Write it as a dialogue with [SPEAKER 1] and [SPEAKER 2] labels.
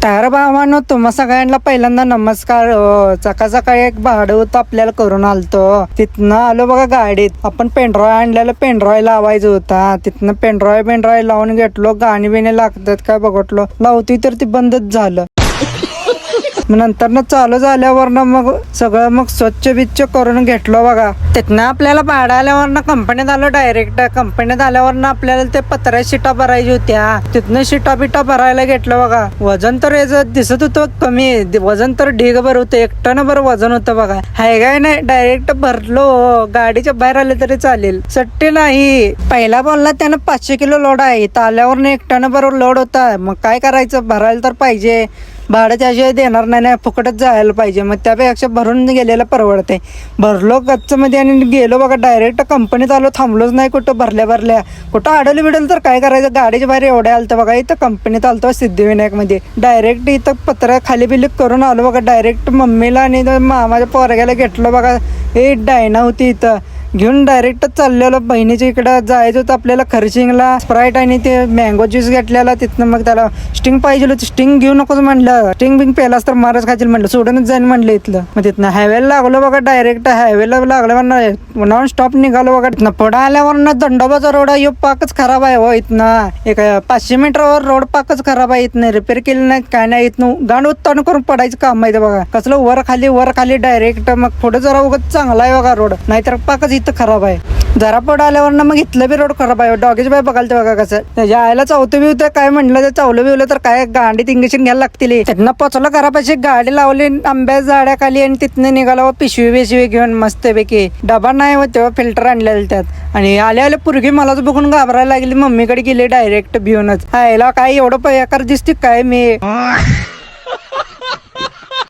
[SPEAKER 1] तर भावानो तुम्हा सगळ्यांना पहिल्यांदा नमस्कार. सकाळ सकाळी एक भाडं होतं आपल्याला करून आलतो. तिथनं आलो बघा गाडीत. आपण पेनड्रॉय आणलेलं, पेनड्रॉय लावायचं होता. तिथनं पेनड्रॉय लावून घेतलो. गाणी बिणी लागतात काय बघटलो, लावतोय तर ती बंदच झालं. मग नंतर ना चालू झाल्यावर ना मग सगळं मग स्वच्छ बिच्छ करून घेतलो बघा. तिथनं आपल्याला भाडं आल्यावर ना कंपनीत आलो. डायरेक्ट कंपनीत आल्यावर ना आपल्याला ते पत्र्या शिटा भरायची होत्या. तिथनं शिटा बिटा भरायला घेतलं बघा. वजन तर याचं दिसत होतं कमी, वजन तर ढीग भर होतं. एकट्यानं बरं वजन होतं बघा. हाय काय नाही, डायरेक्ट भरलो. गाडीच्या बाहेर आले तरी चालेल, सट्टे नाही. पहिला बोलला त्यानं 500 किलो लोड आहे. इथं आल्यावर ना एकट्यानं बरोबर लोड होता. मग काय करायचं, भरायला तर पाहिजे. भाडं त्याशिवाय देणार नाही, फुकटच जायला पाहिजे. मग त्यापेक्षा भरून गेलेलं परवडते. भरलो गच्चमध्ये आणि गेलो बघा. डायरेक्ट कंपनीत आलो, थांबलोच नाही कुठं. भरल्या कुठं अडवलं बिडलं तर काय करायचं. गाडीच्या बाहेर एवढ्या आलतं बघा. इथं कंपनीत आलतो सिद्धिविनायकमध्ये. डायरेक्ट इथं पत्र खाली बिली करून आलो बघा. डायरेक्ट मम्मीला आणि मामाच्या पोरग्याला घेतलं बघा. हे डायना होती इथं घेऊन डायरेक्ट चाललेलो. बहिणीच्या इकडं जायचं होतं आपल्याला खर्चिंगला. स्प्राईट आणि ते मँगो ज्यूस घेतलेला. तिथनं मग त्याला स्टिंग पाहिजे होतं. स्टिंग घेऊ नकोस म्हणलं. स्टिंग बिंग पेलास तर मारच खायचं म्हणलं. सोडूनच जाईन म्हणलं इथलं. मग तिथनं हायवेला लागलो बघा. डायरेक्ट हायवेला लागलं म्हणून नॉन स्टॉप निघालो बघा. तिथनं पुढं आल्यावर ना दंडोबाचा रोड आहे, पाकच खराब आहे हो. इथनं एक 500 मीटरवर रोड पाकच खराब आहे. इथनं रिपेअर केलं नाही काय नाही. इथनं गांड उत्तान करून पडायचं काम आहे बघा. कसलं वर खाली डायरेक्ट. मग पुढे जरा उगत चांगला आहे बघा रोड, नाहीतर पाकच इथं खराब आहे. जरा पुढे आल्यावर ना मग इथलं बी रोड खराब आहे. डॉगेज बाय बघाल ते बघा कसं. त्याच्या आयला चावतं बी होतं काय म्हणलं ते. चावलं बिवलं तर काय गाडीत इंजेक्शन घ्यायला लागतील. तिथनं पोचलं घरापाशी. गाडी लावली आंब्या झाडाखाली आणि तिथनं निघाला पिशवी घेऊन मस्तपैकी. डबा नाही हो तेव्हा फिल्टर आणलेलं त्यात. आणि आले पुरगी मलाच बघून घाबरायला लागली. मम्मीकडे गेली डायरेक्ट भिऊनच. आयला काय एवढं पयाकार दिसते काय मी.